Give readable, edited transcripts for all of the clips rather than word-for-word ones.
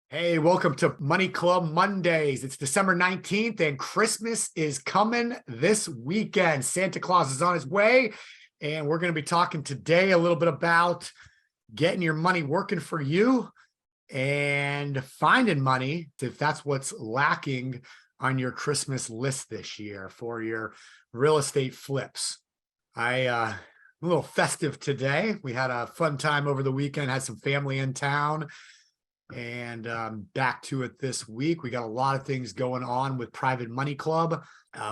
Hey, welcome to Money Club Mondays. It's December 19th and Christmas is coming this weekend. Santa Claus is on his way, and we're going to be talking today a little bit about getting your money working for you and finding money if that's what's lacking on your Christmas list this year for your real estate flips. A little festive today. We had a fun time over the weekend, had some family in town, and back to it this week. We got a lot of things going on with Private Money Club.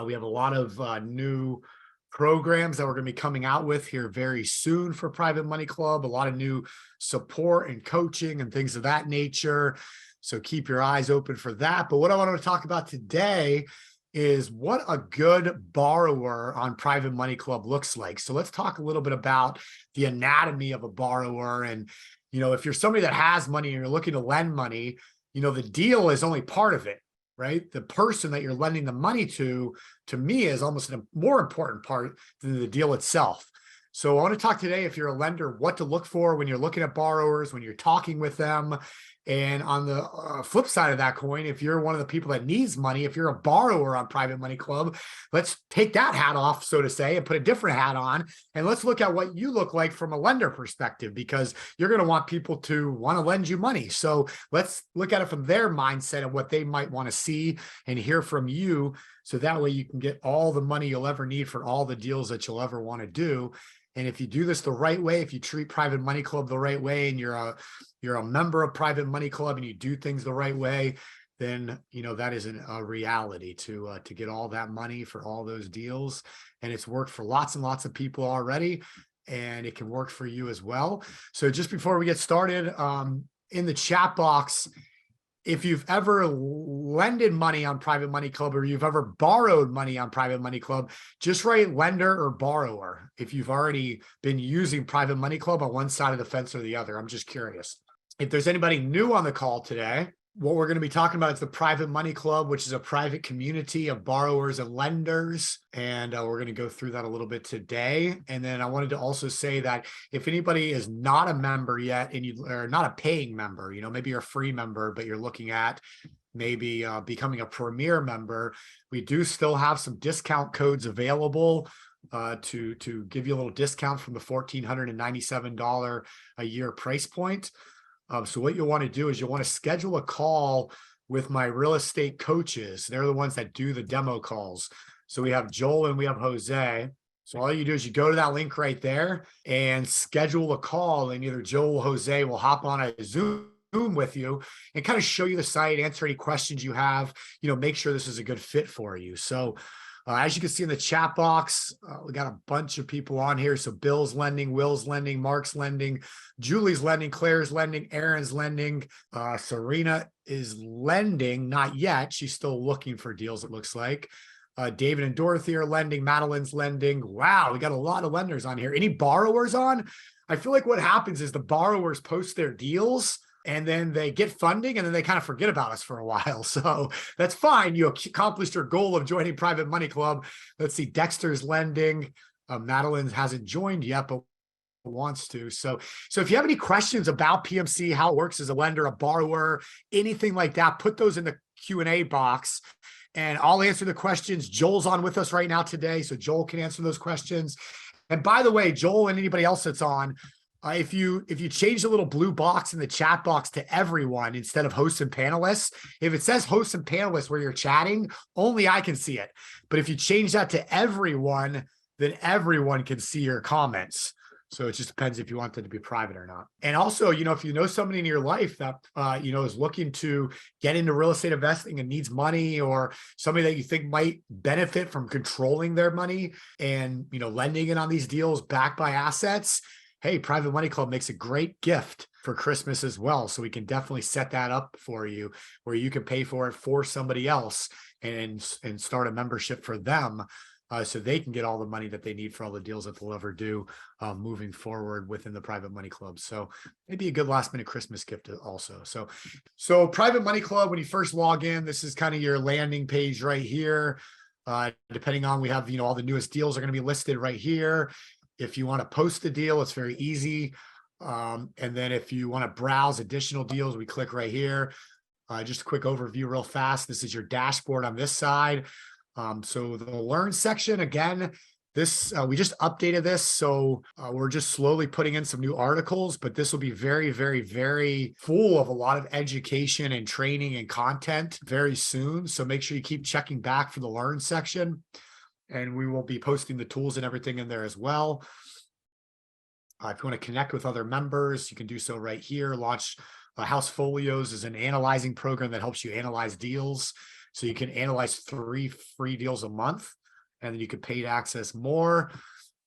We have a lot of new programs that we're going to be coming out with here very soon for Private Money Club, a lot of new support and coaching and things of that nature. So keep your eyes open for that. But what I wanted to talk about today is what a good borrower on Private Money Club looks like. So let's talk a little bit about the anatomy of a borrower. And if you're somebody that has money and you're looking to lend money, the deal is only part of it, right? The person that you're lending the money to me, is almost a more important part than the deal itself. So I want to talk today, if you're a lender, what to look for when you're looking at borrowers, when you're talking with them. And on the flip side of that coin, if you're one of the people that needs money, if you're a borrower on Private Money Club, let's take that hat off, so to say, and put a different hat on. And let's look at what you look like from a lender perspective, because you're going to want people to want to lend you money. So let's look at it from their mindset and what they might want to see and hear from you. So that way you can get all the money you'll ever need for all the deals that you'll ever want to do. And if you do this the right way, if you treat Private Money Club the right way, and you're a member of Private Money Club and you do things the right way, then that is a reality to get all that money for all those deals. And it's worked for lots and lots of people already, and it can work for you as well. So just before we get started, in the chat box, if you've ever lended money on Private Money Club, or you've ever borrowed money on Private Money Club, just write lender or borrower if you've already been using Private Money Club on one side of the fence or the other. I'm just curious. If there's anybody new on the call today, what we're going to be talking about is the Private Money Club, which is a private community of borrowers and lenders. And we're going to go through that a little bit today. And then I wanted to also say that if anybody is not a member yet, and you are not a paying member, maybe you're a free member, but you're looking at maybe becoming a premier member, we do still have some discount codes available to give you a little discount from the $1,497 a year price point. So what you'll want to do is you'll want to schedule a call with my real estate coaches. They're the ones that do the demo calls. So we have Joel and we have Jose. So all you do is you go to that link right there and schedule a call, and either Joel or Jose will hop on a Zoom with you and kind of show you the site, answer any questions you have, make sure this is a good fit for you. So as you can see in the chat box, we got a bunch of people on here. So Bill's lending, Will's lending, Mark's lending, Julie's lending, Claire's lending, Aaron's lending, Serena is lending, not yet. She's still looking for deals, it looks like. David and Dorothy are lending, Madeline's lending. Wow, we got a lot of lenders on here. Any borrowers on? I feel like what happens is the borrowers post their deals, and then they get funding, and then they kind of forget about us for a while. So that's fine. You accomplished your goal of joining Private Money Club. Let's see, Dexter's lending. Madeline hasn't joined yet, but wants to. So if you have any questions about PMC, how it works as a lender, a borrower, anything like that, put those in the Q&A box, and I'll answer the questions. Joel's on with us right now today, so Joel can answer those questions. And by the way, Joel and anybody else that's on, if you change the little blue box in the chat box to everyone instead of hosts and panelists, if it says hosts and panelists where you're chatting, only I can see it. But if you change that to everyone, then everyone can see your comments. So it just depends if you want them to be private or not. And also, if you know somebody in your life that, is looking to get into real estate investing and needs money, or somebody that you think might benefit from controlling their money and, lending it on these deals backed by assets, hey, Private Money Club makes a great gift for Christmas as well. So we can definitely set that up for you, where you can pay for it for somebody else and start a membership for them, so they can get all the money that they need for all the deals that they'll ever do moving forward within the Private Money Club. So maybe a good last minute Christmas gift also. So Private Money Club, when you first log in, this is kind of your landing page right here. Depending on, we have, all the newest deals are going to be listed right here. If you want to post a deal, it's very easy. And then if you want to browse additional deals, we click right here. Just a quick overview real fast. This is your dashboard on this side. So the learn section, again, this we just updated this. So we're just slowly putting in some new articles, but this will be very, very, very full of a lot of education and training and content very soon. So make sure you keep checking back for the learn section, and we will be posting the tools and everything in there as well. If you want to connect with other members, you can do so right here. Launch House Folios is an analyzing program that helps you analyze deals. So you can analyze 3 free deals a month, and then you can paid access more.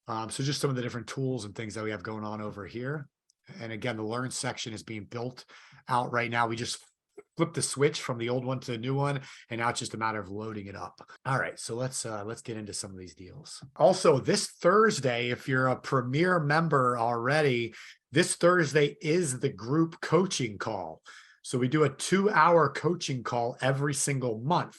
So just some of the different tools and things that we have going on over here. And again, the learn section is being built out right now. We just flipped the switch from the old one to the new one, and now it's just a matter of loading it up. All right, so let's get into some of these deals. Also, this Thursday, if you're a Premier member already, this Thursday is the group coaching call. So we do a 2-hour coaching call every single month.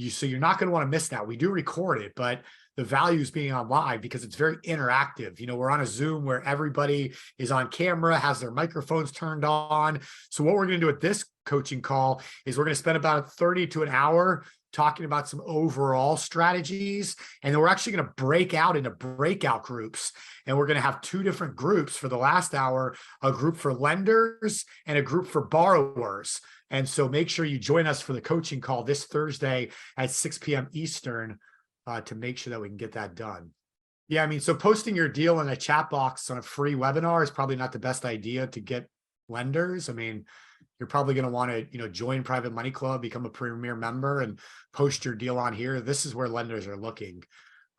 So you're not going to want to miss that. We do record it, but the value is being on live because it's very interactive. You know, we're on a Zoom where everybody is on camera, has their microphones turned on. So what we're going to do at this coaching call is we're going to spend about 30 to an hour talking about some overall strategies. And then we're actually going to break out into breakout groups. And we're going to have 2 different groups for the last hour, a group for lenders and a group for borrowers. And so make sure you join us for the coaching call this Thursday at 6 p.m. Eastern to make sure that we can get that done. Yeah, I mean, so posting your deal in a chat box on a free webinar is probably not the best idea to get lenders. I mean, you're probably going to want to, join Private Money Club, become a Premier member, and post your deal on here. This is where lenders are looking.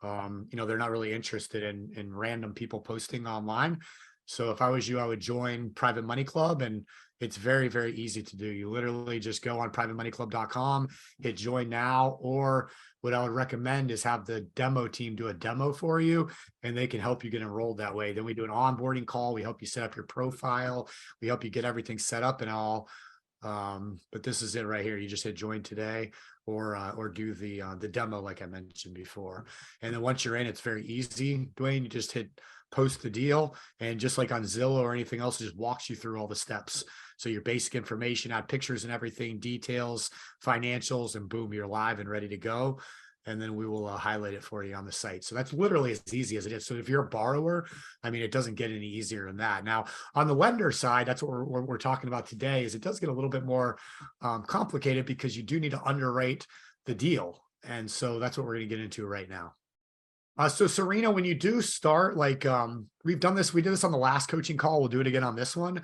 They're not really interested in random people posting online. So if I was you, I would join Private Money Club, and it's very, very easy to do. You literally just go on privatemoneyclub.com, hit join now, or what I would recommend is have the demo team do a demo for you, and they can help you get enrolled that way. Then we do an onboarding call. We help you set up your profile. We help you get everything set up and all. But this is it right here. You just hit join today, or do the demo like I mentioned before. And then once you're in, it's very easy, Dwayne. You just hit post the deal, and just like on Zillow or anything else, it just walks you through all the steps. So your basic information, add pictures and everything, details, financials, and boom, you're live and ready to go. And then we will highlight it for you on the site. So that's literally as easy as it is. So if you're a borrower, I mean, it doesn't get any easier than that. Now, on the lender side, that's what we're talking about today, is it does get a little bit more complicated because you do need to underwrite the deal. And so that's what we're going to get into right now. So Serena, when you do start, we did this on the last coaching call. We'll do it again on this one.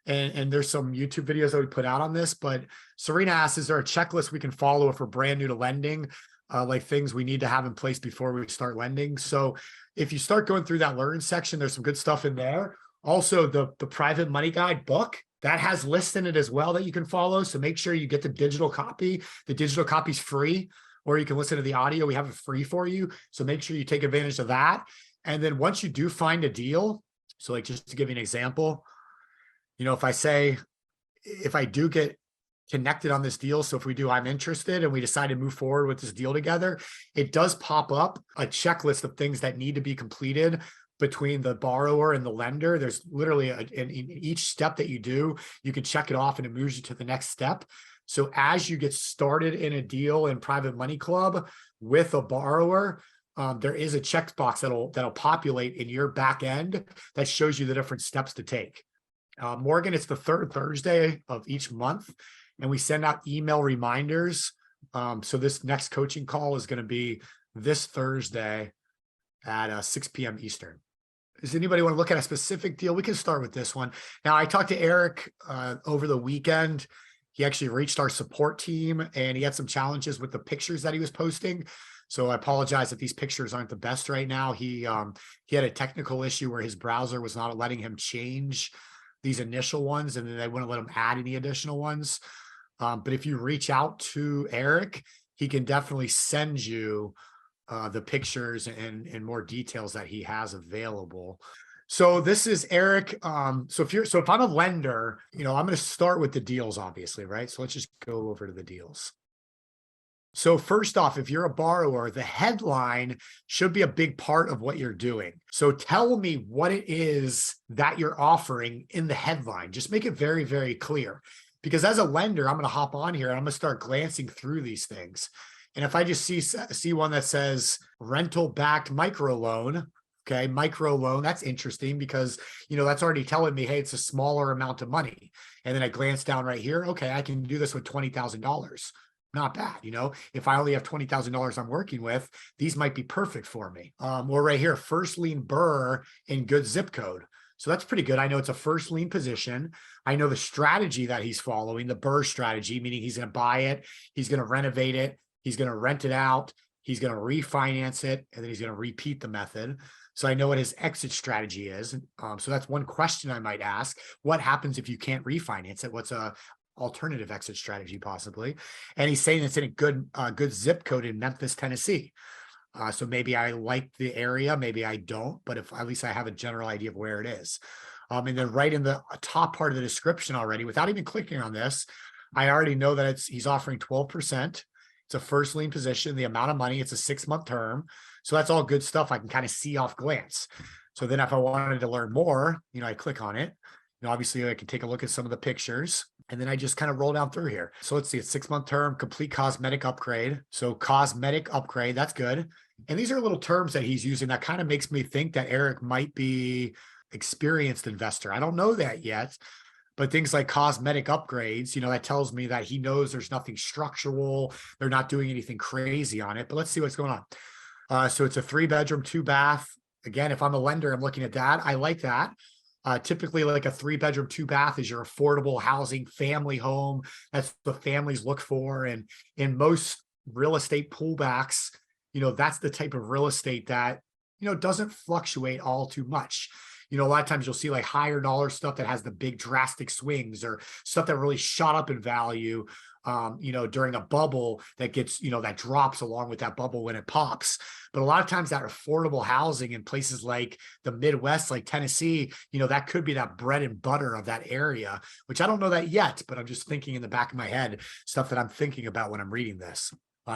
And there's some YouTube videos that we put out on this, but Serena asks, is there a checklist we can follow if we're brand new to lending? Like things we need to have in place before we start lending. So if you start going through that learn section, there's some good stuff in there. Also, the Private Money Guide book, that has lists in it as well that you can follow. So make sure you get the digital copy. The digital copy's free, or you can listen to the audio. We have it free for you. So make sure you take advantage of that. And then once you do find a deal, so like just to give you an example, if I do get connected on this deal, so if we do, I'm interested, and we decide to move forward with this deal together, it does pop up a checklist of things that need to be completed between the borrower and the lender. There's literally in each step that you do, you can check it off and it moves you to the next step. So as you get started in a deal in Private Money Club with a borrower, there is a checkbox that'll populate in your back end that shows you the different steps to take. Morgan, it's the 3rd Thursday of each month, and we send out email reminders. So this next coaching call is going to be this Thursday at 6 p.m. Eastern. Does anybody want to look at a specific deal? We can start with this one. Now, I talked to Eric over the weekend. He actually reached our support team, and he had some challenges with the pictures that he was posting. So I apologize if these pictures aren't the best right now. He had a technical issue where his browser was not letting him change these initial ones, and then they wouldn't let him add any additional ones. But if you reach out to Eric, he can definitely send you the pictures and more details that he has available. So this is Eric. So if I'm a lender, I'm going to start with the deals, obviously, right? So let's just go over to the deals. So first off, if you're a borrower, the headline should be a big part of what you're doing. So tell me what it is that you're offering in the headline. Just make it very, very clear. Because as a lender, I'm going to hop on here and I'm going to start glancing through these things. And if I just see one that says rental backed microloan, okay, microloan, that's interesting because, that's already telling me, hey, it's a smaller amount of money. And then I glance down right here. Okay, I can do this with $20,000. Not bad. If I only have $20,000 I'm working with, these might be perfect for me. Or right here, first lien Burr in good zip code. So that's pretty good. I know it's a first lien position. I know the strategy that he's following, the Burr strategy, meaning he's going to buy it, he's going to renovate it, he's going to rent it out, he's going to refinance it, and then he's going to repeat the method. So I know what his exit strategy is. So that's one question I might ask. What happens if you can't refinance it? What's a alternative exit strategy possibly? And he's saying it's in a good zip code in Memphis, Tennessee. So maybe I like the area, maybe I don't, but if at least I have a general idea of where it is. And then right in the top part of the description already, without even clicking on this, I already know that he's offering 12%. It's a first lien position, the amount of money, it's a 6-month term. So that's all good stuff I can kind of see off glance. So then if I wanted to learn more, I click on it. Obviously I can take a look at some of the pictures and then I just kind of roll down through here. So let's see, it's 6-month term, complete cosmetic upgrade. So cosmetic upgrade, that's good. And these are little terms that he's using that kind of makes me think that Eric might be experienced investor. I don't know that yet, but things like cosmetic upgrades, that tells me that he knows there's nothing structural. They're not doing anything crazy on it, but let's see what's going on. So it's a 3-bedroom, 2-bath. Again, if I'm a lender, I'm looking at that. I like that. Typically like a 3-bedroom, 2-bath is your affordable housing family home. That's what families look for. And in most real estate pullbacks, that's the type of real estate that, doesn't fluctuate all too much. A lot of times you'll see like higher dollar stuff that has the big drastic swings or stuff that really shot up in value, during a bubble that gets, that drops along with that bubble when it pops. But a lot of times that affordable housing in places like the Midwest, like Tennessee, that could be that bread and butter of that area, which I don't know that yet, but I'm just thinking in the back of my head, stuff that I'm thinking about when I'm reading this.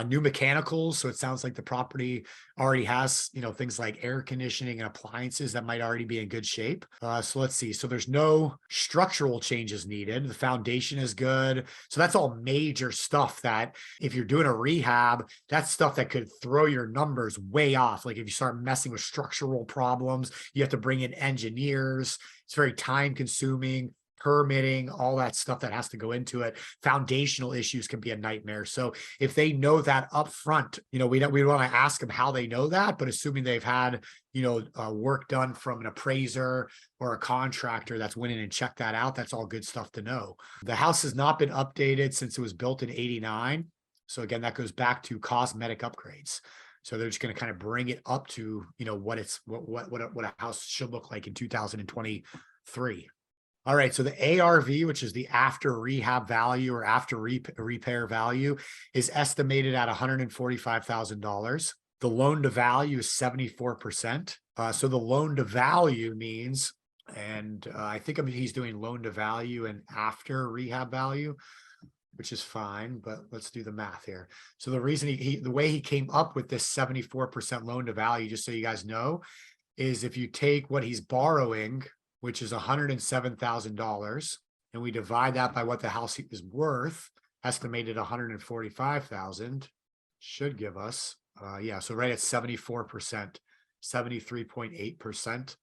New mechanicals. So it sounds like the property already has, things like air conditioning and appliances that might already be in good shape. So let's see. So there's no structural changes needed. The foundation is good. So that's all major stuff that if you're doing a rehab, that's stuff that could throw your numbers way off. Like if you start messing with structural problems, you have to bring in engineers. It's very time consuming. Permitting, all that stuff that has to go into it. Foundational issues can be a nightmare. So if they know that up front, we want to ask them how they know that, but assuming they've had, work done from an appraiser or a contractor that's went in and checked that out, that's all good stuff to know. The house has not been updated since it was built in '89. So again, that goes back to cosmetic upgrades. So they're just going to kind of bring it up to, what a house should look like in 2023. All right, so the ARV, which is the after rehab value or after repair value, is estimated at $145,000. The loan to value is 74%. So the loan to value means, and I think he's doing loan to value and after rehab value, which is fine, but let's do the math here. So the reason the way he came up with this 74% loan to value, just so you guys know, is if you take what he's borrowing, which is $107,000, and we divide that by what the house is worth, estimated $145,000, should give us, so right at 74%, 73.8%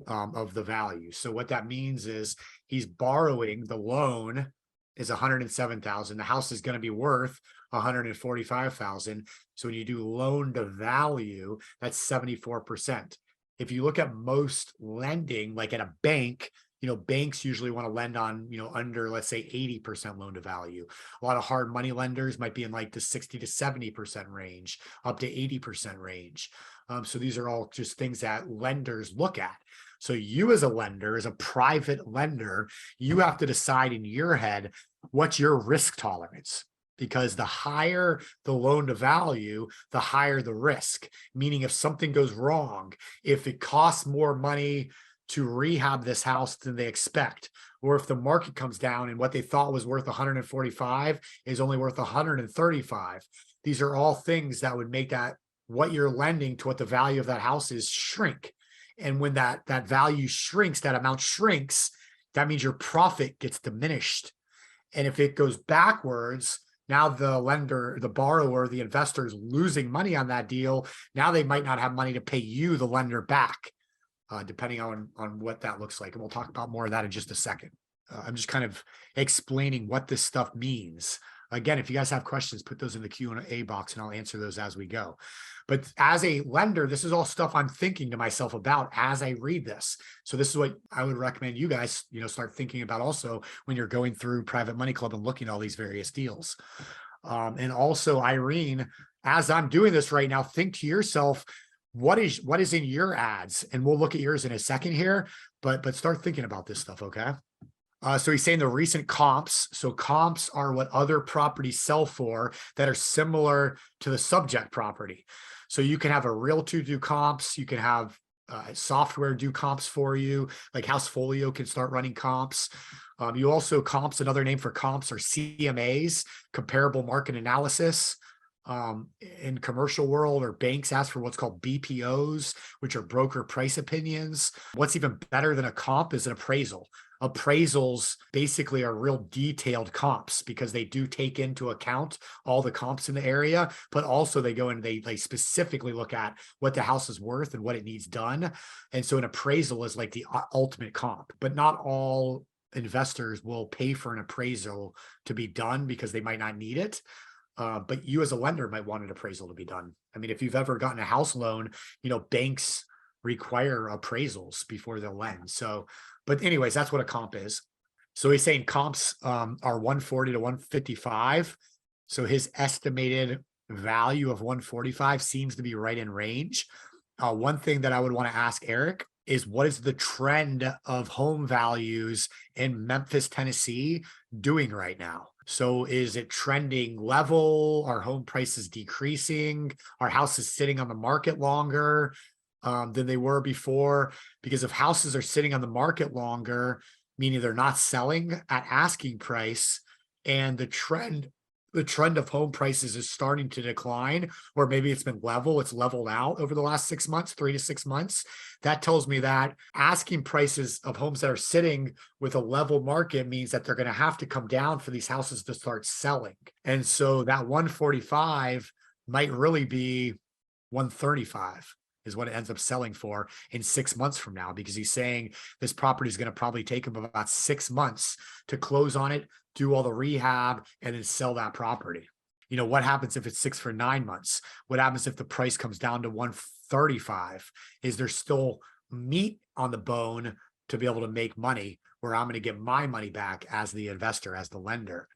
of the value. So what that means is he's borrowing, the loan is $107,000. The house is going to be worth $145,000. So when you do loan to value, that's 74%. If you look at most lending, like at a bank, banks usually want to lend on, under, let's say 80% loan to value. A lot of hard money lenders might be in like the 60 to 70% range, up to 80% range. So these are all just things that lenders look at. So you as a lender, as a private lender, you have to decide in your head, what's your risk tolerance? Because the higher the loan to value, the higher the risk. Meaning if something goes wrong, if it costs more money to rehab this house than they expect, or if the market comes down and what they thought was worth 145 is only worth 135, these are all things that would make that what you're lending to what the value of that house is shrink. And when that value shrinks, that amount shrinks, that means your profit gets diminished. And if it goes backwards, now the lender, the borrower, the investor is losing money on that deal. Now they might not have money to pay you, the lender, back, depending on what that looks like. And we'll talk about more of that in just a second. I'm just kind of explaining what this stuff means. Again, if you guys have questions, put those in the Q&A box and I'll answer those as we go. But as a lender, this is all stuff I'm thinking to myself about as I read this. So this is what I would recommend you guys, start thinking about also when you're going through Private Money Club and looking at all these various deals. And also, Irene, as I'm doing this right now, think to yourself, what is in your ads? And we'll look at yours in a second here, but start thinking about this stuff, okay? So he's saying the recent comps. So comps are what other properties sell for that are similar to the subject property. So you can have a realtor do comps. You can have software do comps for you. Like Housefolio can start running comps. You also, comps, another name for comps are CMAs, comparable market analysis. In commercial world, or banks ask for what's called BPOs, which are broker price opinions. What's even better than a comp is an appraisal. Appraisals basically are real detailed comps because they do take into account all the comps in the area, but also they go and they specifically look at what the house is worth and what it needs done. And so an appraisal is like the ultimate comp, but not all investors will pay for an appraisal to be done because they might not need it. But you as a lender might want an appraisal to be done. I mean, if you've ever gotten a house loan, banks require appraisals before they'll lend. So, but anyways, that's what a comp is. So he's saying comps are 140 to 155. So his estimated value of 145 seems to be right in range. One thing that I would want to ask Eric is, what is the trend of home values in Memphis, Tennessee doing right now? So is it trending level? Are home prices decreasing? Are houses sitting on the market longer than they were before? Because if houses are sitting on the market longer, meaning they're not selling at asking price, and the trend of home prices is starting to decline, or maybe it's leveled out over the last 6 months, 3 to 6 months. That tells me that asking prices of homes that are sitting with a level market means that they're going to have to come down for these houses to start selling. And so that 145 might really be 135 is what it ends up selling for in 6 months from now, because he's saying this property is going to probably take him about 6 months to close on it, do all the rehab, and then sell that property. What happens if it's 6 for 9 months? What happens if the price comes down to 135? Is there still meat on the bone to be able to make money where I'm going to get my money back as the investor, as the lender?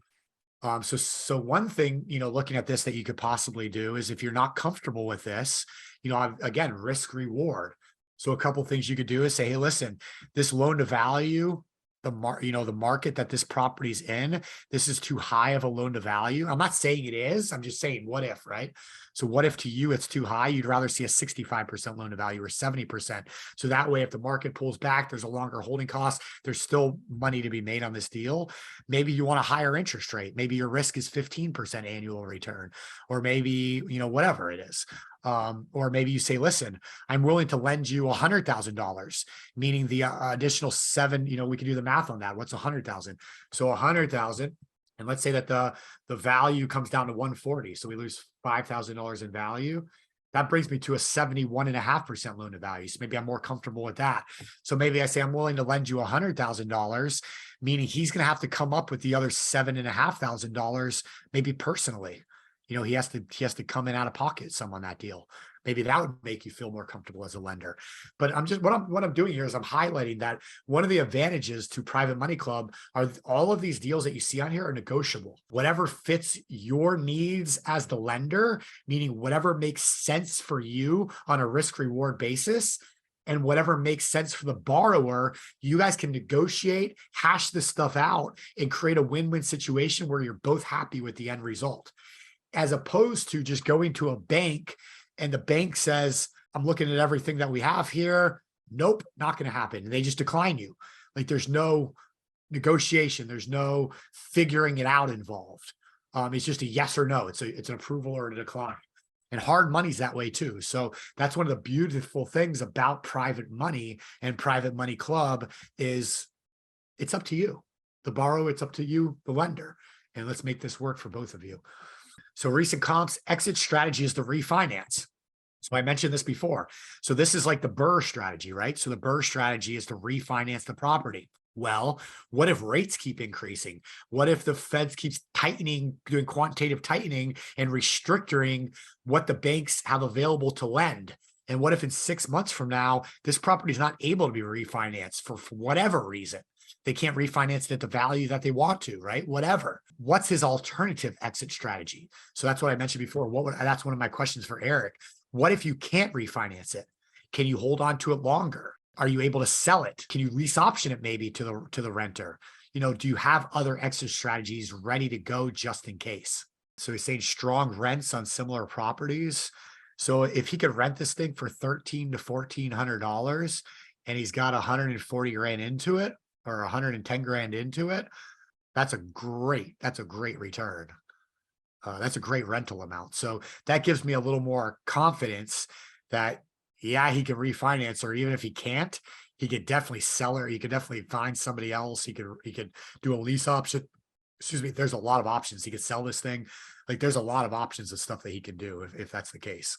So one thing, looking at this that you could possibly do is, if you're not comfortable with this, again, risk reward. So a couple of things you could do is say, hey, listen, this loan to value, the market that this property's in, this is too high of a loan to value. I'm not saying it is. I'm just saying, what if, right? So what if to you it's too high? You'd rather see a 65% loan to value or 70%. So that way, if the market pulls back, there's a longer holding cost. There's still money to be made on this deal. Maybe you want a higher interest rate. Maybe your risk is 15% annual return, or maybe, whatever it is. Or maybe you say, listen, I'm willing to lend you $100,000, meaning the additional 7, we can do the math on that. What's 100,000? So 100,000. And let's say that the value comes down to 140. So we lose $5,000 in value. That brings me to a 71.5% loan to value. So maybe I'm more comfortable with that. So maybe I say I'm willing to lend you $100,000, meaning he's going to have to come up with the other $7,500, maybe personally. He has to come in out of pocket some on that deal. Maybe that would make you feel more comfortable as a lender. But what I'm doing here is I'm highlighting that one of the advantages to Private Money Club are all of these deals that you see on here are negotiable. Whatever fits your needs as the lender, meaning whatever makes sense for you on a risk reward basis, and whatever makes sense for the borrower, you guys can negotiate, hash this stuff out, and create a win-win situation where you're both happy with the end result. As opposed to just going to a bank and the bank says, I'm looking at everything that we have here. Nope, not going to happen. And they just decline you. Like, there's no negotiation. There's no figuring it out involved. It's just a yes or no. It's an approval or a decline. And hard money's that way too. So that's one of the beautiful things about Private Money and Private Money Club is it's up to you. the borrower, it's up to you, the lender. And let's make this work for both of you. So recent comps, exit strategy is the refinance. So I mentioned this before. So this is like the Burr strategy, right? So the Burr strategy is to refinance the property. Well, what if rates keep increasing? What if the Fed keeps tightening, doing quantitative tightening and restricting what the banks have available to lend? And what if in 6 months from now, this property is not able to be refinanced for whatever reason? They can't refinance it at the value that they want to, right? Whatever. What's his alternative exit strategy? So that's what I mentioned before. That's one of my questions for Eric. What if you can't refinance it? Can you hold on to it longer? Are you able to sell it? Can you lease option it maybe to the renter? Do you have other exit strategies ready to go just in case? So he's saying strong rents on similar properties. So if he could rent this thing for $1,300 to $1,400 and he's got 140 grand into it or 110 grand into it, that's a great return. That's a great rental amount. So that gives me a little more confidence that, yeah, he can refinance, or even if he can't, he could definitely sell it. He could definitely find somebody else. He could do a lease option. Excuse me. There's a lot of options. He could sell this thing. Like there's a lot of options of stuff that he can do if that's the case.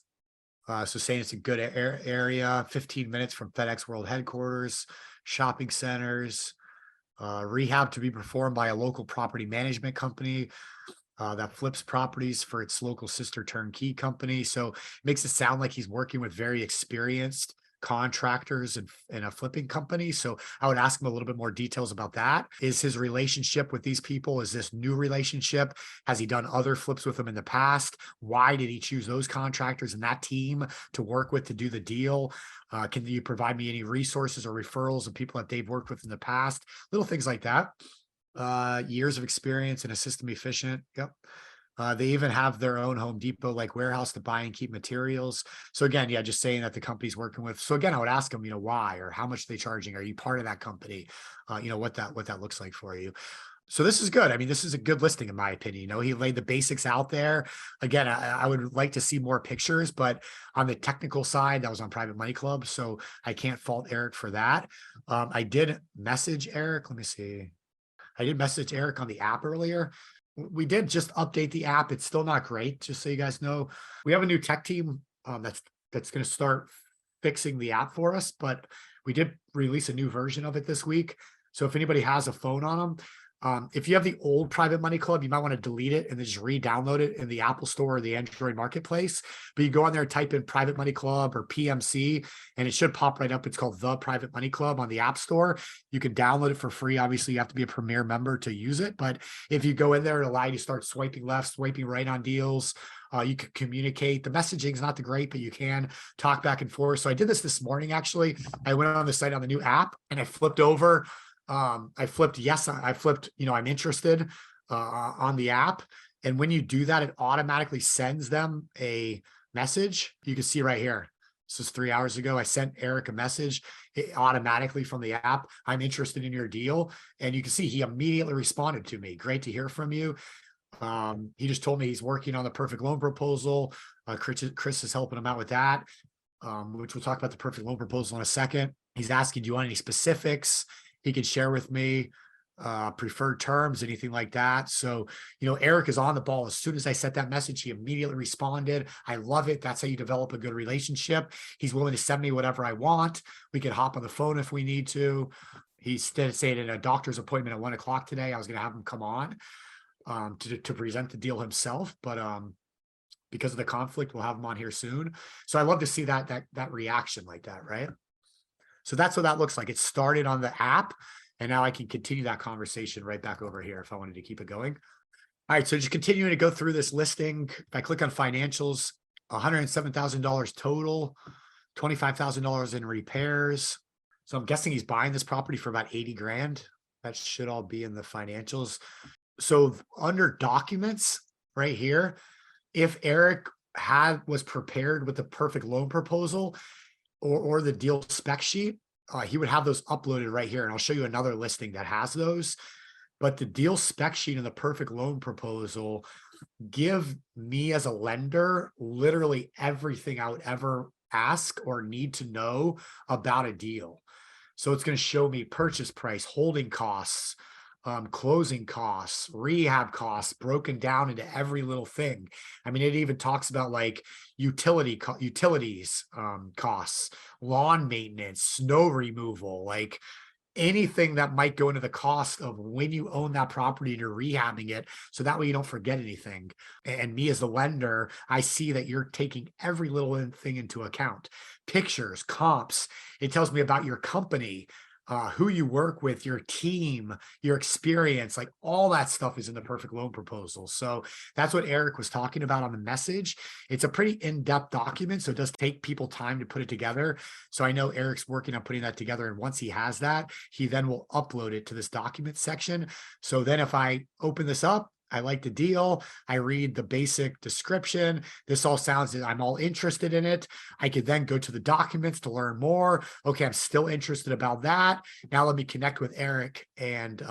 So saying it's a good area, 15 minutes from FedEx World headquarters, shopping centers, rehab to be performed by a local property management company that flips properties for its local sister turnkey company. So it makes it sound like he's working with very experienced contractors and a flipping company. So I would ask him a little bit more details about that. Is his relationship with these people, is this new relationship? Has he done other flips with them in the past? Why did he choose those contractors and that team to work with to do the deal? Can you provide me any resources or referrals of people that they've worked with in the past? Little things like that. Years of experience in a system efficient. Yep. They even have their own Home Depot like warehouse to buy and keep materials. So again, yeah, just saying that the company's working with. So again, I would ask them, why or how much they charging? Are you part of that company? What that looks like for you. So this is good. I mean, this is a good listing in my opinion. He laid the basics out there. Again, I would like to see more pictures, but on the technical side, that was on Private Money Club, so I can't fault Eric for that. I did message Eric. Let me see. I did message Eric on the app earlier. We did just update the app. It's still not great, just so you guys know. We have a new tech team that's going to start fixing the app for us, but we did release a new version of it this week. So if anybody has a phone on them, if you have the old Private Money Club, you might want to delete it and then just re-download it in the Apple Store or the Android Marketplace. But you go on there and type in Private Money Club or PMC, and it should pop right up. It's called the Private Money Club on the App Store. You can download it for free. Obviously, you have to be a Premier member to use it. But if you go in there, it'll allow you to start swiping left, swiping right on deals. You can communicate. The messaging is not the great, but you can talk back and forth. So I did this morning, actually. I went on the site on the new app and I flipped over. I flipped yes, I'm interested on the app. And when you do that, it automatically sends them a message. You can see right here. This is 3 hours ago. I sent Eric a message automatically from the app. I'm interested in your deal. And you can see he immediately responded to me. Great to hear from you. He just told me he's working on the perfect loan proposal. Chris is helping him out with that, which we'll talk about the perfect loan proposal in a second. He's asking, do you want any specifics he can share with me, preferred terms, anything like that. So, Eric is on the ball. As soon as I sent that message, he immediately responded. I love it. That's how you develop a good relationship. He's willing to send me whatever I want. We can hop on the phone if we need to. He's saying at a doctor's appointment at 1 o'clock today, I was going to have him come on to present the deal himself. But because of the conflict, we'll have him on here soon. So I love to see that reaction like that, right? So that's what that looks like. It started on the app, and now I can continue that conversation right back over here if I wanted to keep it going. All right, so just continuing to go through this listing. If I click on financials, $107,000 total, $25,000 in repairs. So I'm guessing he's buying this property for about 80 grand. That should all be in the financials. So under documents right here, if Eric was prepared with the perfect loan proposal, or the deal spec sheet, he would have those uploaded right here. And I'll show you another listing that has those. But the deal spec sheet and the perfect loan proposal give me as a lender literally everything I would ever ask or need to know about a deal. So it's going to show me purchase price, holding costs, closing costs, rehab costs, broken down into every little thing. I mean, it even talks about like utilities costs, lawn maintenance, snow removal, like anything that might go into the cost of when you own that property and you're rehabbing it. So that way you don't forget anything. And me as the lender, I see that you're taking every little thing into account. Pictures, comps. It tells me about your company, who you work with, your team, your experience, like all that stuff is in the perfect loan proposal. So that's what Eric was talking about on the message. It's a pretty in-depth document, so it does take people time to put it together. So I know Eric's working on putting that together. And once he has that, he then will upload it to this document section. So then if I open this up, I like the deal. I read the basic description. This all sounds, I'm all interested in it. I could then go to the documents to learn more. Okay, I'm still interested about that. Now let me connect with Eric and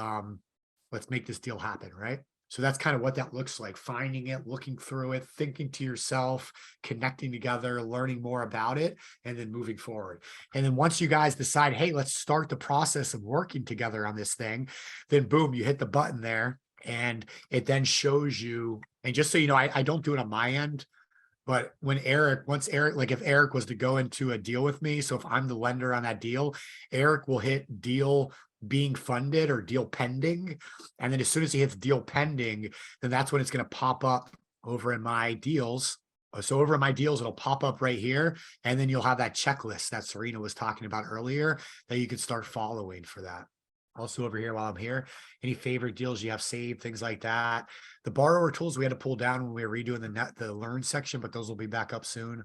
let's make this deal happen, right? So that's kind of what that looks like, finding it, looking through it, thinking to yourself, connecting together, learning more about it, and then moving forward. And then once you guys decide, hey, let's start the process of working together on this thing, then boom, you hit the button there. And it then shows you, and just so you know, I don't do it on my end, but once Eric, like if Eric was to go into a deal with me, so if I'm the lender on that deal, Eric will hit deal being funded or deal pending. And then as soon as he hits deal pending, then that's when it's going to pop up over in my deals. So over in my deals, it'll pop up right here. And then you'll have that checklist that Serena was talking about earlier that you can start following for that. Also over here while I'm here, any favorite deals you have saved, things like that. The borrower tools we had to pull down when we were redoing the learn section, but those will be back up soon.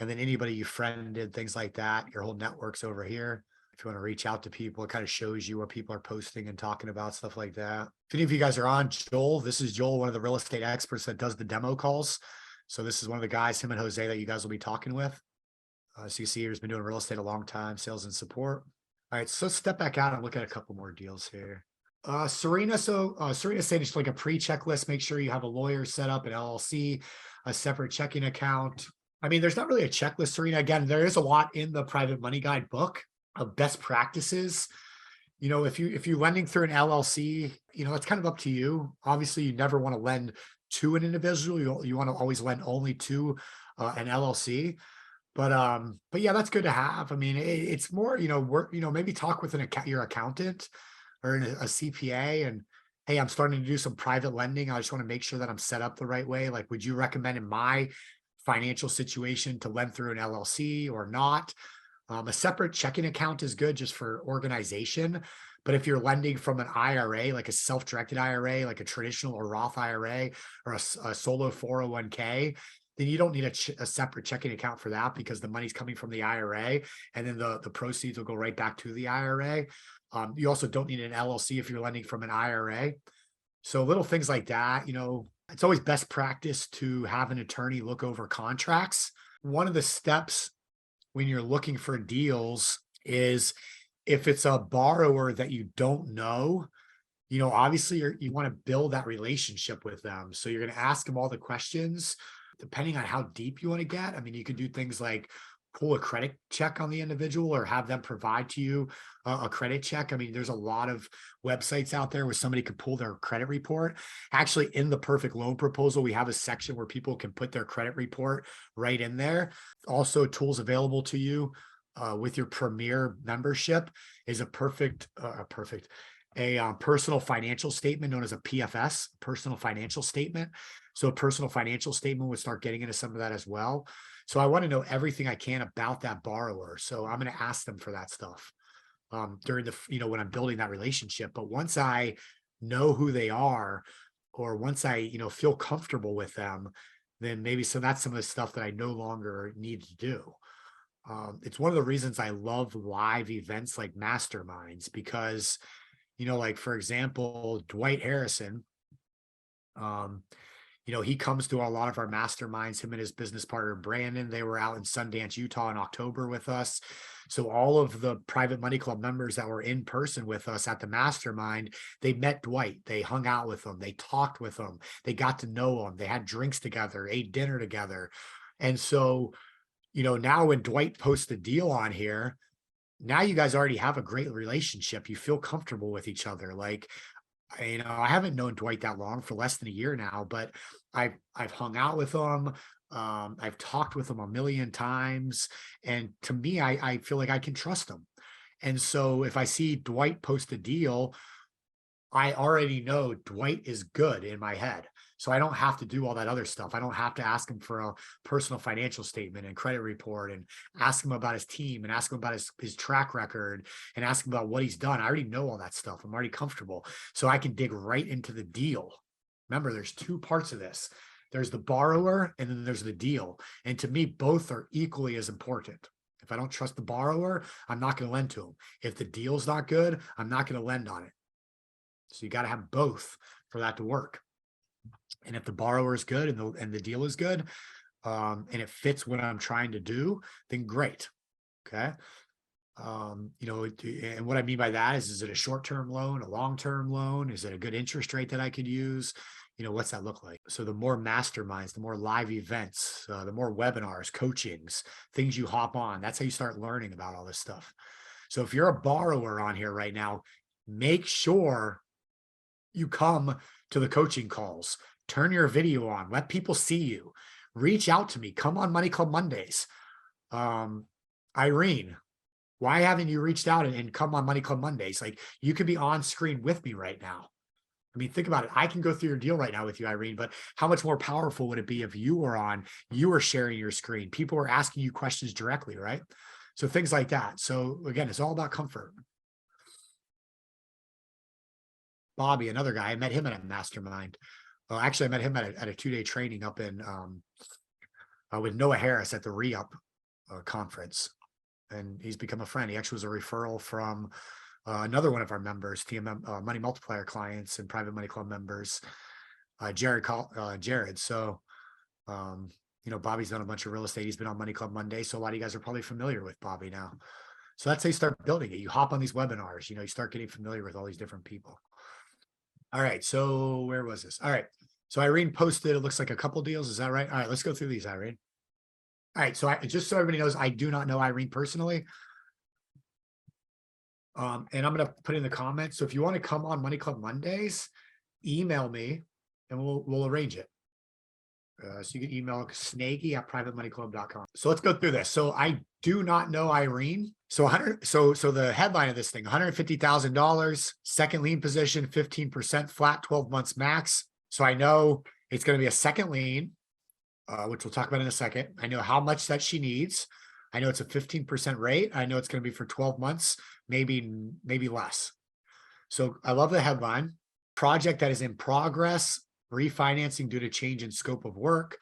And then anybody you friended, things like that, your whole network's over here. If you want to reach out to people, it kind of shows you what people are posting and talking about, stuff like that. If any of you guys are on, Joel, this is Joel, one of the real estate experts that does the demo calls. So this is one of the guys, him and Jose, that you guys will be talking with. So you see he's been doing real estate a long time, sales and support. All right, so step back out and look at a couple more deals here. Serena, Serena's saying it's like a pre-checklist. Make sure you have a lawyer set up, an LLC, a separate checking account. I mean, there's not really a checklist, Serena. Again, there is a lot in the Private Money Guide book of best practices. You know, if you're lending through an LLC, you know, it's kind of up to you. Obviously, you never want to lend to an individual. You want to always lend only to an LLC. But yeah, that's good to have. I mean, it's more, you know, maybe talk with your accountant or a CPA and, hey, I'm starting to do some private lending. I just want to make sure that I'm set up the right way. Like, would you recommend in my financial situation to lend through an LLC or not? A separate checking account is good just for organization. But if you're lending from an IRA, like a self-directed IRA, like a traditional or Roth IRA or a solo 401k, then you don't need a separate checking account for that because the money's coming from the IRA and then the proceeds will go right back to the IRA. You also don't need an LLC if you're lending from an IRA. So little things like that, you know, it's always best practice to have an attorney look over contracts. One of the steps when you're looking for deals is if it's a borrower that you don't know, you know, obviously you want to build that relationship with them. So you're going to ask them all the questions. Depending on how deep you want to get. I mean, you could do things like pull a credit check on the individual or have them provide to you a credit check. I mean, there's a lot of websites out there where somebody could pull their credit report. Actually, in the perfect loan proposal, we have a section where people can put their credit report right in there. Also, tools available to you with your Premier membership is a personal financial statement known as a PFS, personal financial statement. So a personal financial statement would start getting into some of that as well. So I want to know everything I can about that borrower. So I'm going to ask them for that stuff during when I'm building that relationship. But once I know who they are, or once I, feel comfortable with them, then maybe that's some of the stuff that I no longer need to do. It's one of the reasons I love live events like masterminds because, like for example, Dwight Harrison, he comes to a lot of our masterminds, him and his business partner, Brandon. They were out in Sundance, Utah in October with us. So all of the Private Money Club members that were in person with us at the mastermind, they met Dwight. They hung out with him. They talked with him. They got to know him. They had drinks together, ate dinner together. And so, now when Dwight posts a deal on here, now you guys already have a great relationship. You feel comfortable with each other. Like, I haven't known Dwight that long, for less than a year now, but I've hung out with him. I've talked with him a million times. And to me, I feel like I can trust him. And so if I see Dwight post a deal, I already know Dwight is good in my head. So I don't have to do all that other stuff. I don't have to ask him for a personal financial statement and credit report and ask him about his team and ask him about his track record and ask him about what he's done. I already know all that stuff. I'm already comfortable. So I can dig right into the deal. Remember, there's two parts of this. There's the borrower and then there's the deal. And to me, both are equally as important. If I don't trust the borrower, I'm not going to lend to him. If the deal's not good, I'm not going to lend on it. So you got to have both for that to work. And if the borrower is good and the deal is good, and it fits what I'm trying to do, then great. Okay. And what I mean by that is it a short-term loan, a long-term loan? Is it a good interest rate that I could use? What's that look like? So the more masterminds, the more live events, the more webinars, coachings, things you hop on, that's how you start learning about all this stuff. So if you're a borrower on here right now, make sure you come to the coaching calls, turn your video on, let people see you, reach out to me, come on Money Club Mondays. Irene, why haven't you reached out and come on Money Club Mondays? Like, you could be on screen with me right now. I mean, think about it. I can go through your deal right now with you, Irene, but how much more powerful would it be if you were on, you were sharing your screen, people were asking you questions directly, right? So things like that. So again, it's all about comfort. Bobby, another guy, I met him at a mastermind. Well, actually, I met him at a 2-day training up in with Noah Harris at the Re-Up conference, and he's become a friend. He actually was a referral from another one of our members, TMM Money Multiplier clients and Private Money Club members, Jared. So, Bobby's done a bunch of real estate. He's been on Money Club Monday. So a lot of you guys are probably familiar with Bobby now. So that's how you start building it. You hop on these webinars, you start getting familiar with all these different people. All right. So where was this? All right. So Irene posted, it looks like a couple deals. Is that right? All right, let's go through these, Irene. All right. So just so everybody knows, I do not know Irene personally. And I'm going to put in the comments. So if you want to come on Money Club Mondays, email me and we'll arrange it. So you can email snagy@privatemoneyclub.com. So let's go through this. So I do not know Irene. So so the headline of this thing, $150,000, second lien position, 15% flat, 12 months max. So I know it's going to be a second lien, which we'll talk about in a second. I know how much that she needs. I know it's a 15% rate. I know it's going to be for 12 months, maybe less. So I love the headline. Project that is in progress, refinancing due to change in scope of work.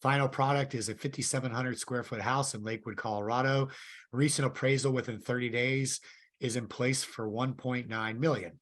Final product is a 5,700 square foot house in Lakewood, Colorado. Recent appraisal within 30 days is in place for 1.9 million.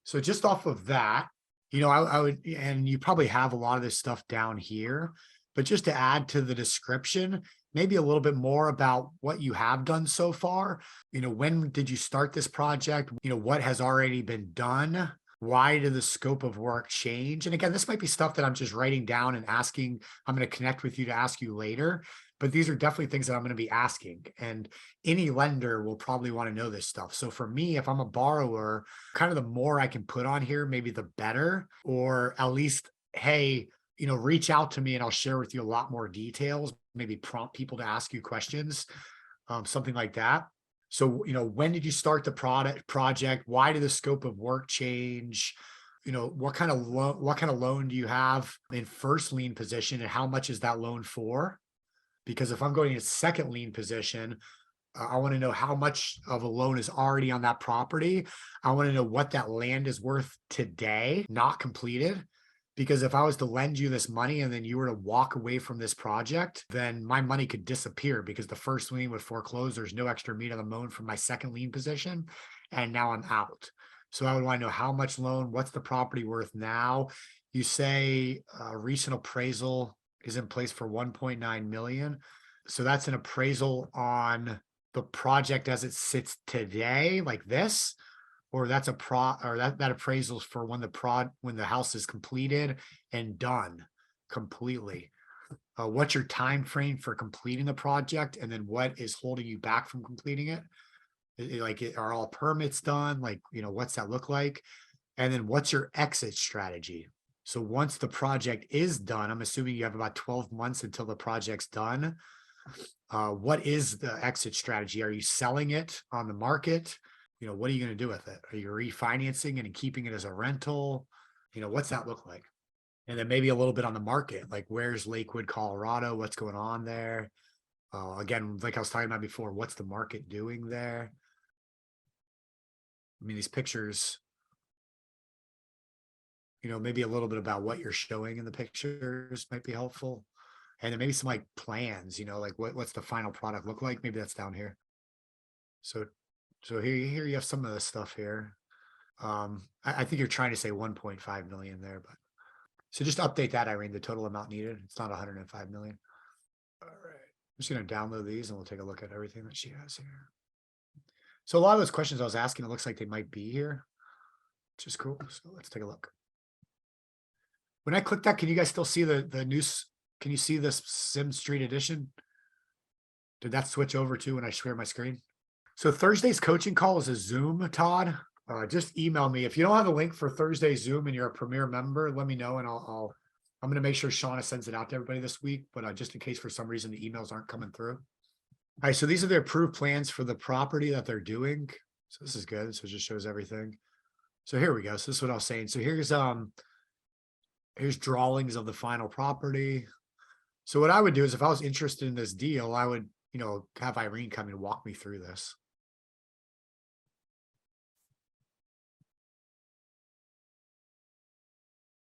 So just off of that, I would, and you probably have a lot of this stuff down here, but just to add to the description, maybe a little bit more about what you have done so far. When did you start this project? What has already been done? Why did the scope of work change? And again, this might be stuff that I'm just writing down and asking. I'm going to connect with you to ask you later, but these are definitely things that I'm going to be asking. And any lender will probably want to know this stuff. So for me, if I'm a borrower, kind of the more I can put on here, maybe the better, or at least, hey, reach out to me and I'll share with you a lot more details, maybe prompt people to ask you questions, something like that. So, when did you start the project? Why did the scope of work change? What kind of loan do you have in first lien position and how much is that loan for? Because if I'm going in second lien position, I want to know how much of a loan is already on that property. I want to know what that land is worth today, not completed. Because if I was to lend you this money and then you were to walk away from this project, then my money could disappear because the first lien would foreclose. There's no extra meat on the bone from my second lien position. And now I'm out. So I would want to know how much loan, what's the property worth now? You say recent appraisal is in place for 1.9 million. So that's an appraisal on the project as it sits today, like this. Or that's that appraisal for when the house is completed and done completely. What's your time frame for completing the project, and then what is holding you back from completing it? Are all permits done? What's that look like? And then what's your exit strategy? So once the project is done, I'm assuming you have about 12 months until the project's done. What is the exit strategy? Are you selling it on the market? What are you going to do with it? Are you refinancing it and keeping it as a rental? What's that look like? And then maybe a little bit on the market, like where's Lakewood, Colorado? What's going on there? Again, like I was talking about before, what's the market doing there? I mean, these pictures, maybe a little bit about what you're showing in the pictures might be helpful. And then maybe some like plans, like what's the final product look like? Maybe that's down here. So here you have some of the stuff here. I think you're trying to say 1.5 million there, but so just update that, Irene, the total amount needed. It's not 105 million. All right. I'm just going to download these and we'll take a look at everything that she has here. So a lot of those questions I was asking, it looks like they might be here, which is cool. So let's take a look. When I click that, can you guys still see the news? Can you see this Sim Street edition? Did that switch over to when I share my screen? So Thursday's coaching call is a Zoom, Todd. Just email me. If you don't have a link for Thursday's Zoom and you're a Premier member, let me know and I'm going to make sure Shauna sends it out to everybody this week, but just in case for some reason the emails aren't coming through. All right, so these are the approved plans for the property that they're doing. So this is good. So it just shows everything. So here we go. So this is what I was saying. So here's drawings of the final property. So what I would do is if I was interested in this deal, I would, have Irene come and walk me through this.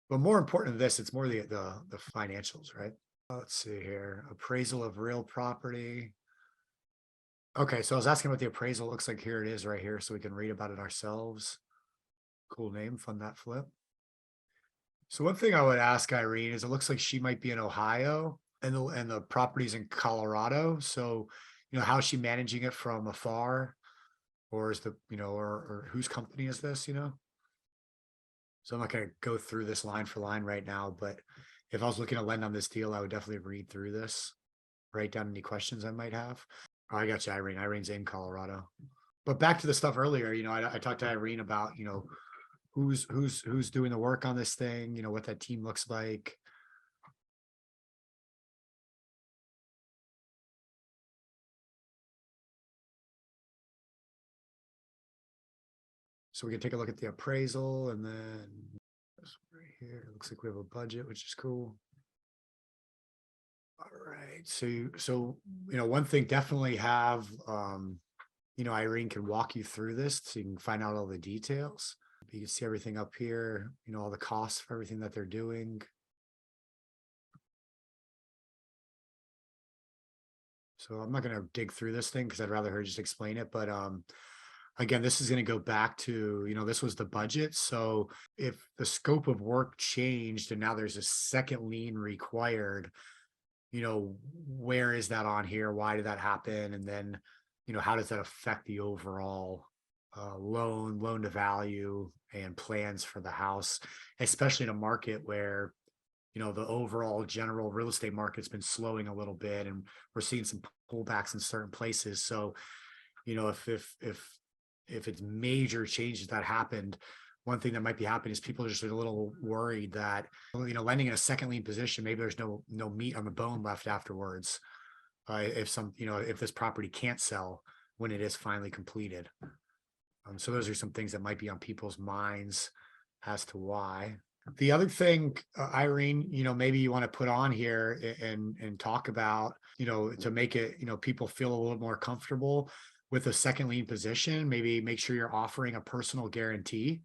But more important than this, it's more the financials, right? Let's see here. Appraisal of real property. Okay, so I was asking what the appraisal looks like. Here it is right here, so we can read about it ourselves. Cool name, fund that flip. So one thing I would ask Irene is it looks like she might be in Ohio and the property's in Colorado. So, how is she managing it from afar? Or is the, or whose company is this, So I'm not going to go through this line for line right now, but if I was looking to lend on this deal, I would definitely read through this, write down any questions I might have. Oh, I got you, Irene. Irene's in Colorado. But back to the stuff earlier, I talked to Irene about, who's doing the work on this thing, what that team looks like. So we can take a look at the appraisal and then right here, it looks like we have a budget, which is cool. All right. So one thing, definitely have, Irene can walk you through this so you can find out all the details. You can see everything up here, all the costs for everything that they're doing. So I'm not going to dig through this thing because I'd rather her just explain it. But again, this is going to go back to, this was the budget. So if the scope of work changed and now there's a second lien required, where is that on here? Why did that happen? And then, how does that affect the overall loan to value and plans for the house, especially in a market where, the overall general real estate market's been slowing a little bit and we're seeing some pullbacks in certain places. So, if it's major changes that happened, one thing that might be happening is people are just a little worried that, lending in a second lien position, maybe there's no meat on the bone left afterwards. If this property can't sell when it is finally completed. So those are some things that might be on people's minds as to why. The other thing, Irene, maybe you want to put on here and talk about, to make it, people feel a little more comfortable with a second lien position, maybe make sure you're offering a personal guarantee,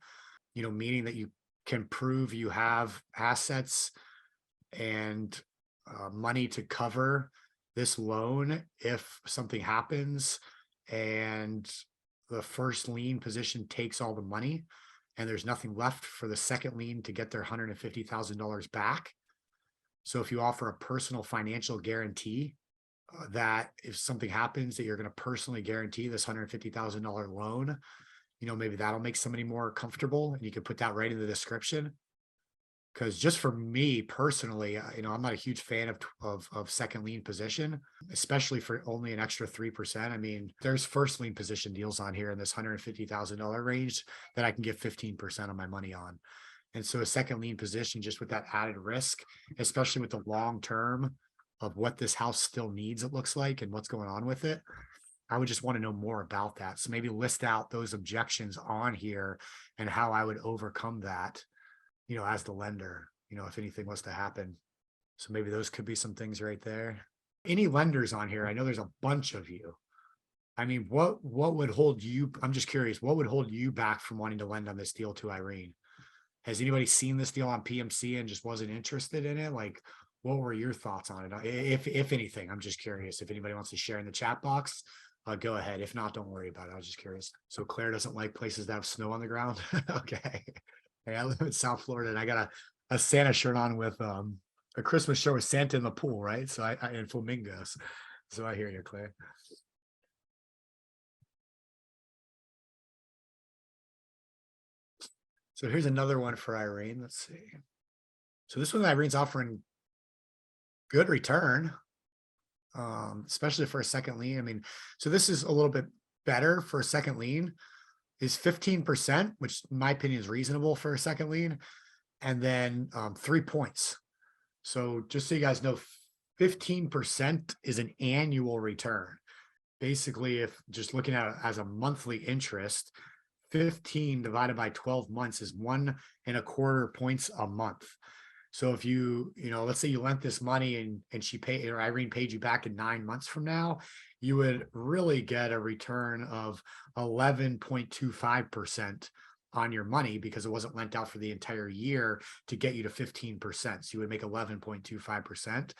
meaning that you can prove you have assets and money to cover this loan if something happens and the first lien position takes all the money and there's nothing left for the second lien to get their $150,000 back. So if you offer a personal financial guarantee that if something happens that you're going to personally guarantee this $150,000 loan, maybe that'll make somebody more comfortable and you can put that right in the description. Because just for me personally, I'm not a huge fan of second lien position, especially for only an extra 3%. I mean, there's first lien position deals on here in this $150,000 range that I can get 15% of my money on. And so a second lien position, just with that added risk, especially with the long term of what this house still needs, it looks like, and what's going on with it, I would just want to know more about that. So maybe list out those objections on here and how I would overcome that, as the lender, if anything was to happen. So maybe those could be some things right there. Any lenders on here? I know there's a bunch of you. I mean, what would hold you? I'm just curious, what would hold you back from wanting to lend on this deal to Irene? Has anybody seen this deal on PMC and just wasn't interested in it? Like, what were your thoughts on it? If anything, I'm just curious. If anybody wants to share in the chat box, go ahead. If not, don't worry about it. I was just curious. So Claire doesn't like places that have snow on the ground. Okay. Hey, I live in South Florida and I got a Santa shirt on with a Christmas shirt with Santa in the pool, right? So I and flamingos. So I hear you, Claire. So here's another one for Irene. Let's see. So this one, Irene's offering good return, especially for a second lien. I mean, so this is a little bit better for a second lien, is 15%, which in my opinion is reasonable for a second lien, and then 3 points. So just so you guys know, 15% is an annual return. Basically, if just looking at it as a monthly interest, 15 divided by 12 months is 1.25 points a month. So if let's say you lent this money and she paid, or Irene paid you back in 9 months from now, you would really get a return of 11.25% on your money because it wasn't lent out for the entire year to get you to 15%. So you would make 11.25%.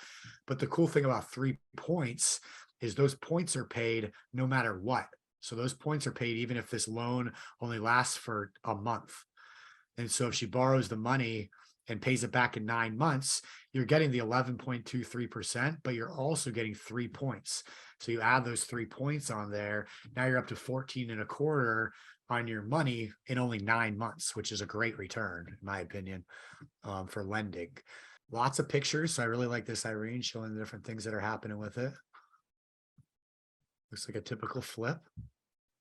But the cool thing about 3 points is those points are paid no matter what. So those points are paid even if this loan only lasts for a month. And so if she borrows the money and pays it back in 9 months, you're getting the 11.23%, but you're also getting 3 points. So you add those 3 points on there. Now you're up to 14.25 on your money in only 9 months, which is a great return, in my opinion, for lending. Lots of pictures. So I really like this, Irene, showing the different things that are happening with it. Looks like a typical flip.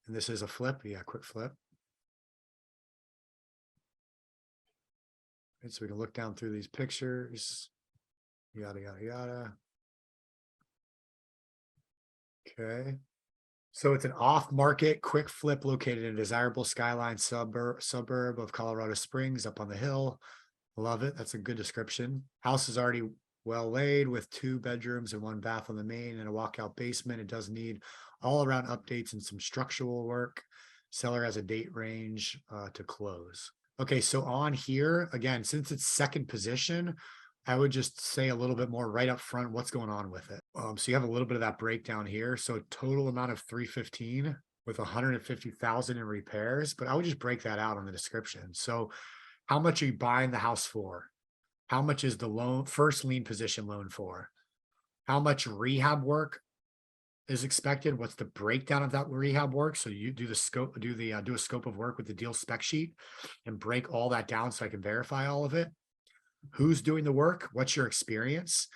And this is a flip. Yeah, quick flip. And so we can look down through these pictures. Yada, yada, yada. Okay. So it's an off-market quick flip located in a desirable skyline suburb of Colorado Springs up on the hill. Love it. That's a good description. House is already well laid with 2 bedrooms and 1 bath on the main and a walkout basement. It does need all around updates and some structural work. Seller has a date range to close. Okay, so on here, again, since it's second position, I would just say a little bit more right up front what's going on with it. So you have a little bit of that breakdown here. So total amount of 315 with 150,000 in repairs, but I would just break that out on the description. So how much are you buying the house for? How much is the loan, first lien position loan for? How much rehab work is expected? What's the breakdown of that rehab work? So you do the scope, do a scope of work with the deal spec sheet and break all that down so I can verify all of it. Who's doing the work? What's your experience?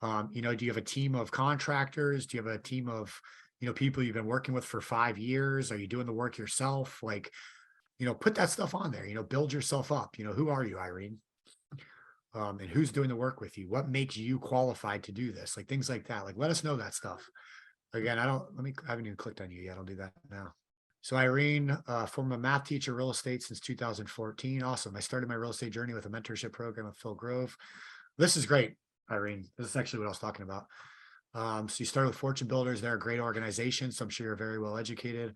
Do you have a team of contractors? Do you have a team of, people you've been working with for 5 years? Are you doing the work yourself? Like, put that stuff on there, build yourself up. Who are you, Irene? And who's doing the work with you? What makes you qualified to do this? Like things like that. Like, let us know that stuff. Again, I haven't even clicked on you yet. I'll do that now. So Irene, former math teacher, real estate since 2014. Awesome. I started my real estate journey with a mentorship program at Phil Grove. This is great, Irene. This is actually what I was talking about. So you started with Fortune Builders. They're a great organization. So I'm sure you're very well educated.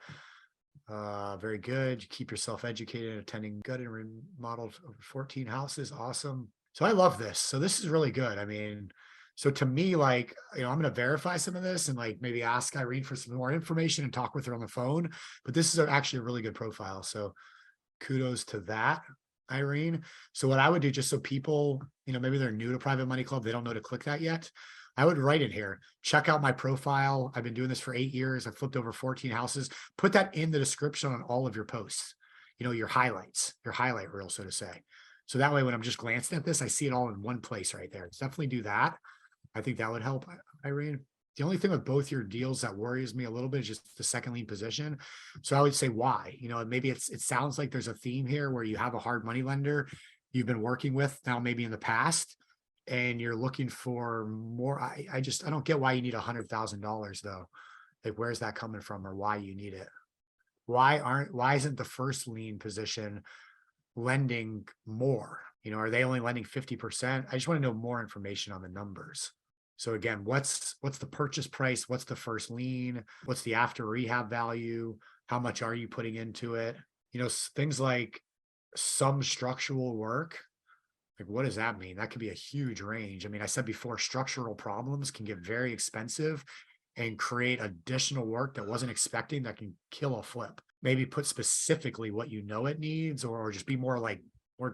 Very good. You keep yourself educated, attending good and remodeled over 14 houses. Awesome. So I love this. So this is really good. I mean, so to me, like, I'm going to verify some of this and like maybe ask Irene for some more information and talk with her on the phone. But this is actually a really good profile. So kudos to that, Irene. So what I would do, just so people, maybe they're new to Private Money Club, they don't know to click that yet. I would write in here, check out my profile. I've been doing this for 8 years. I've flipped over 14 houses. Put that in the description on all of your posts, your highlights, your highlight reel, so to say. So that way, when I'm just glancing at this, I see it all in one place right there. Let's definitely do that. I think that would help, Irene. The only thing with both your deals that worries me a little bit is just the second lien position. So I would say why, maybe it sounds like there's a theme here where you have a hard money lender you've been working with now, maybe in the past, and you're looking for more. I don't get why you need $100,000 though. Like, where's that coming from, or why you need it? Why isn't the first lien position lending more? Are they only lending 50%? I just want to know more information on the numbers. So again, what's the purchase price? What's the first lien? What's the after rehab value? How much are you putting into it? Things like some structural work. Like, what does that mean? That could be a huge range. I mean, I said before, structural problems can get very expensive and create additional work that wasn't expecting that can kill a flip. Maybe put specifically what it needs, or just be more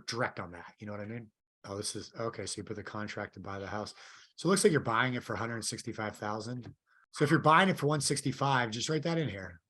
direct on that. You know what I mean? Oh, this is okay. So you put the contract to buy the house. So it looks like you're buying it for 165,000. So if you're buying it for 165, just write that in here.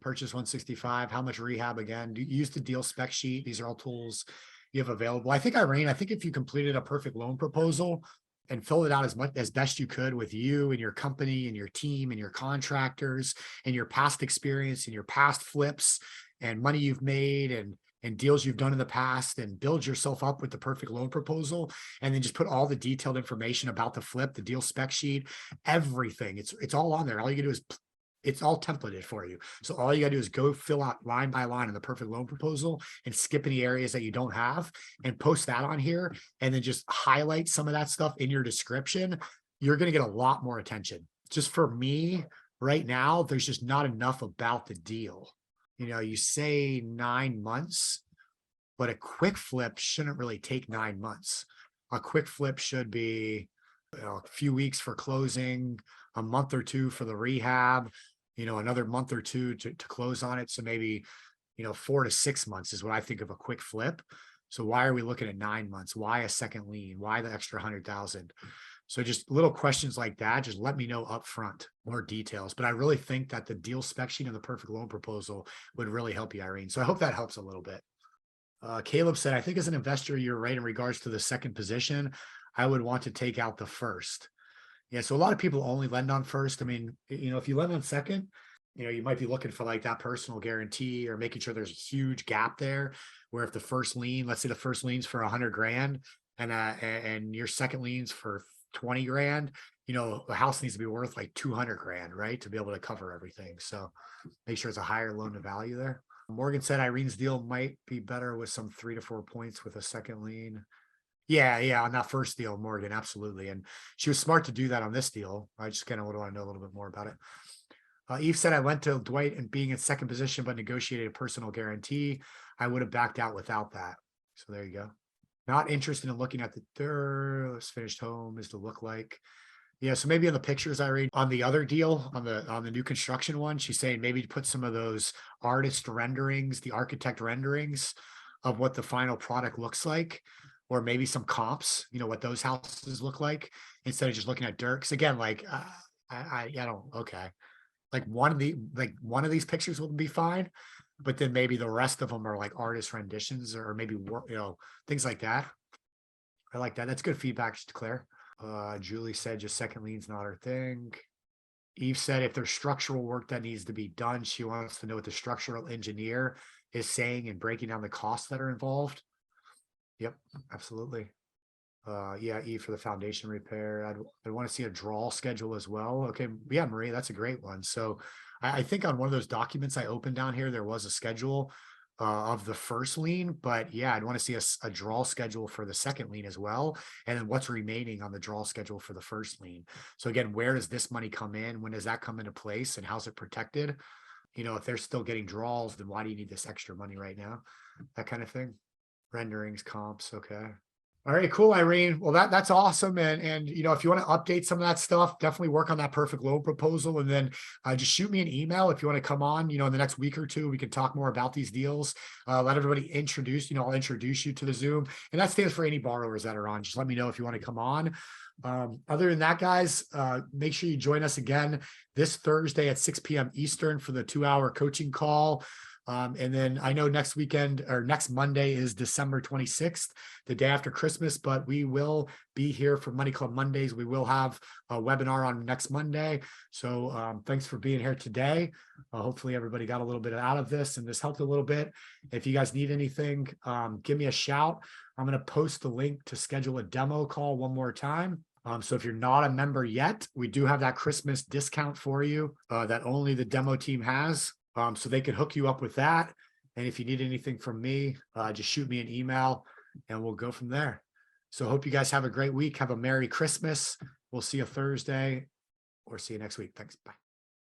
Purchase 165. How much rehab again? Use the deal spec sheet. These are all tools you have available. I think, Irene, if you completed a perfect loan proposal and filled it out as best you could with you and your company and your team and your contractors and your past experience and your past flips and money you've made and deals you've done in the past, and build yourself up with the perfect loan proposal, and then just put all the detailed information about the flip, the deal spec sheet, everything. It's all on there. All you can do is it's all templated for you. So all you got to do is go fill out line by line in the perfect loan proposal and skip any areas that you don't have and post that on here, and then just highlight some of that stuff in your description. You're going to get a lot more attention. Just for me right now, there's just not enough about the deal. You say 9 months, but a quick flip shouldn't really take 9 months. A quick flip should be a few weeks for closing, a month or two for the rehab, another month or two to close on it. So maybe, 4 to 6 months is what I think of a quick flip. So why are we looking at 9 months? Why a second lien? Why the extra 100,000? So just little questions like that, just let me know upfront, more details. But I really think that the deal spec sheet and the perfect loan proposal would really help you, Irene. So I hope that helps a little bit. Caleb said, I think as an investor, you're right in regards to the second position. I would want to take out the first. Yeah, so a lot of people only lend on first. I mean, if you lend on second, you might be looking for like that personal guarantee, or making sure there's a huge gap there where if the first lien, let's say the first lien's for 100 grand and your second lien's for 20 grand, the house needs to be worth like 200 grand, right? To be able to cover everything. So make sure it's a higher loan to value there. Morgan said Irene's deal might be better with some 3 to 4 points with a second lien. Yeah, on that first deal, Morgan, absolutely. And she was smart to do that on this deal. I just kind of want to know a little bit more about it. Eve said, I went to Dwight and being in second position, but negotiated a personal guarantee. I would have backed out without that. So there you go. Not interested in looking at the third finished home is to look like. Yeah, so maybe in the pictures I read on the other deal, on the new construction one, she's saying maybe to put some of those artist renderings, the architect renderings of what the final product looks like, or maybe some comps, what those houses look like, instead of just looking at dirt. Because again, I don't, okay, like one of these pictures will be fine, but then maybe the rest of them are like artist renditions, or maybe things like that. I like that. That's good feedback, Claire. Julie said just second lien's not her thing. Eve said if there's structural work that needs to be done, she wants to know what the structural engineer is saying and breaking down the costs that are involved. Yep, absolutely. Yeah, Eve, for the foundation repair, I'd want to see a draw schedule as well. Okay, yeah, Marie, that's a great one. So I think on one of those documents I opened down here, there was a schedule of the first lien, but yeah, I'd want to see a draw schedule for the second lien as well, and then what's remaining on the draw schedule for the first lien. So again, where does this money come in? When does that come into place, and how's it protected? If they're still getting draws, then why do you need this extra money right now? That kind of thing. Renderings, comps, okay. All right, cool, Irene. Well, that's awesome. And if you want to update some of that stuff, definitely work on that perfect loan proposal. And then just shoot me an email if you want to come on, in the next week or two, we can talk more about these deals. Let everybody introduce, I'll introduce you to the Zoom. And that stands for any borrowers that are on. Just let me know if you want to come on. Other than that, guys, make sure you join us again this Thursday at 6 p.m. Eastern for the 2-hour coaching call. And then I know next weekend or next Monday is December 26th, the day after Christmas, but we will be here for Money Club Mondays. We will have a webinar on next Monday. So thanks for being here today. Hopefully everybody got a little bit out of this and this helped a little bit. If you guys need anything, give me a shout. I'm going to post the link to schedule a demo call one more time. So if you're not a member yet, we do have that Christmas discount for you that only the demo team has. So they could hook you up with that. And if you need anything from me, just shoot me an email and we'll go from there. So hope you guys have a great week. Have a Merry Christmas. We'll see you Thursday or see you next week. Thanks. Bye.